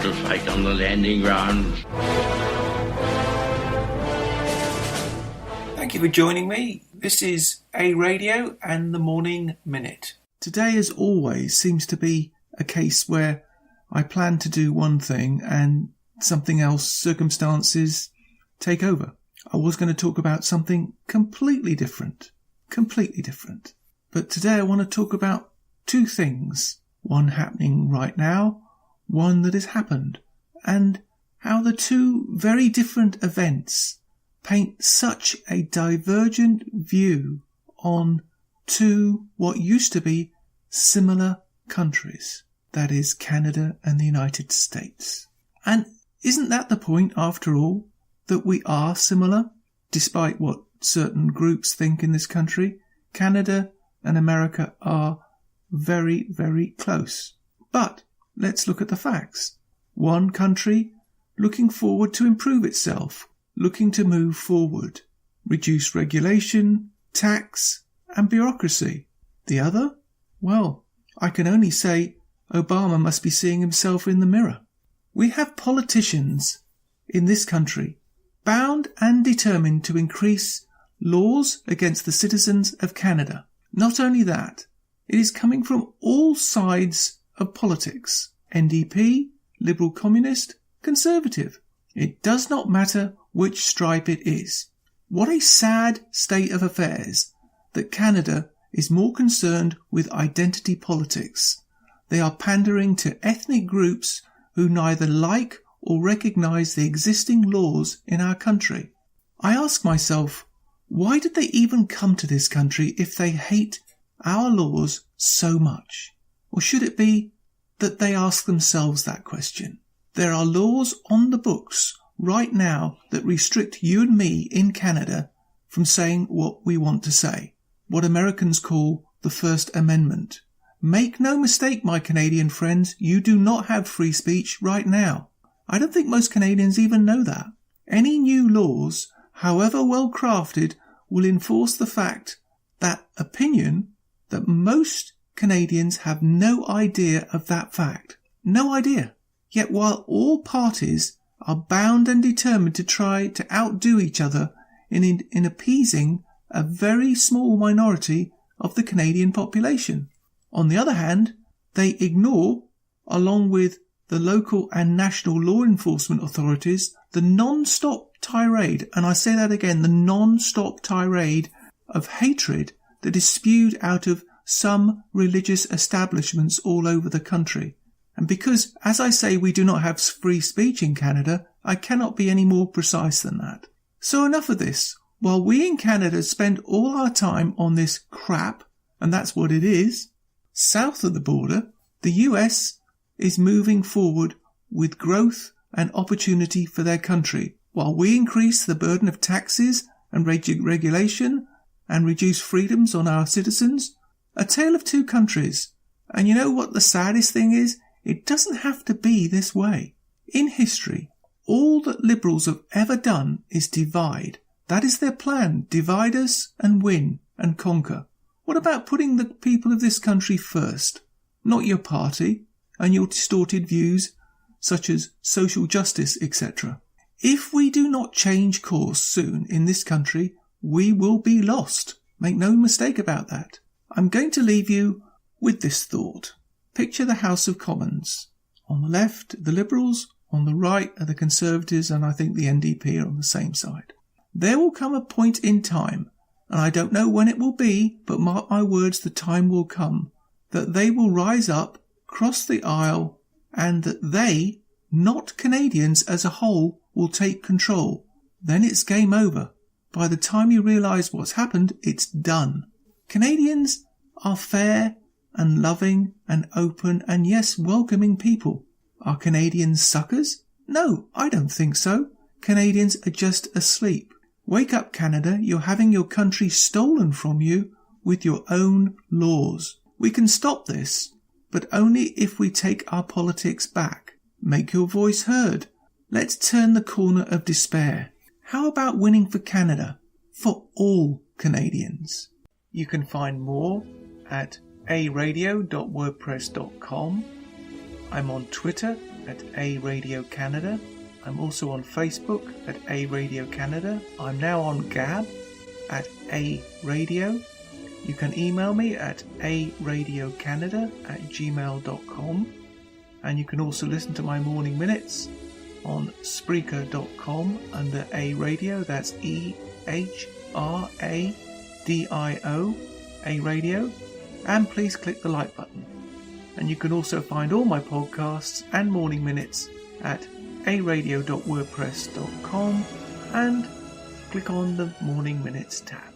to fight on the landing grounds. Thank you for joining me. This is A Radio and the Morning Minute. Today, as always, seems to be a case where I plan to do one thing and something else, circumstances, take over. I was going to talk about something completely different. But today I want to talk about two things. One happening right now, one that has happened, and how the two very different events paint such a divergent view on two what used to be similar countries, that is Canada and the United States. And isn't that the point after all, that we are similar, despite what certain groups think in this country? Canada and America are very, very close. But let's look at the facts. One country looking forward to improve itself, looking to move forward, reduce regulation, tax and bureaucracy. The other? Well, I can only say Obama must be seeing himself in the mirror. We have politicians in this country bound and determined to increase laws against the citizens of Canada. Not only that, it is coming from all sides of politics. NDP, Liberal Communist, Conservative. It does not matter which stripe it is. What a sad state of affairs that Canada is more concerned with identity politics. They are pandering to ethnic groups who neither like or recognise the existing laws in our country. I ask myself, why did they even come to this country if they hate our laws so much? Or should it be that they ask themselves that question? There are laws on the books right now that restrict you and me in Canada from saying what we want to say, what Americans call the First Amendment. Make no mistake, my Canadian friends, you do not have free speech right now. I don't think most Canadians even know that. Any new laws, however well crafted, will enforce the fact that opinion that most Canadians have no idea of that fact. No idea. Yet while all parties are bound and determined to try to outdo each other in appeasing a very small minority of the Canadian population. On the other hand, they ignore, along with the local and national law enforcement authorities, the non-stop tirade, and I say that again, the non-stop tirade of hatred that is spewed out of some religious establishments all over the country. And because, as I say, we do not have free speech in Canada, I cannot be any more precise than that. So enough of this. While we in Canada spend all our time on this crap, and that's what it is, south of the border, the US is moving forward with growth and opportunity for their country, while we increase the burden of taxes and regulation and reduce freedoms on our citizens. A tale of two countries. And you know what the saddest thing is? It doesn't have to be this way. In history, all that Liberals have ever done is divide. That is their plan. Divide us and win and conquer. What about putting the people of this country first? Not your party and your distorted views such as social justice, etc. If we do not change course soon in this country, we will be lost. Make no mistake about that. I'm going to leave you with this thought. Picture the House of Commons. On the left, the Liberals. On the right are the Conservatives, and I think the NDP are on the same side. There will come a point in time, and I don't know when it will be, but mark my words, the time will come, that they will rise up, cross the aisle, and that they, not Canadians as a whole, will take control. Then it's game over. By the time you realise what's happened, it's done. Canadians are fair and loving and open and, yes, welcoming people. Are Canadians suckers? No, I don't think so. Canadians are just asleep. Wake up, Canada. You're having your country stolen from you with your own laws. We can stop this, but only if we take our politics back. Make your voice heard. Let's turn the corner of despair. How about winning for Canada? For all Canadians. You can find more at aradio.wordpress.com. I'm on Twitter at A Radio Canada. I'm also on Facebook at A Radio Canada. I'm now on Gab at A Radio. You can email me at aradiocanada@gmail.com, and you can also listen to my morning minutes on Spreaker.com under A Radio. That's EHRADIO, A Radio. And please click the like button. And you can also find all my podcasts and morning minutes at aradio.wordpress.com and click on the Morning Minutes tab.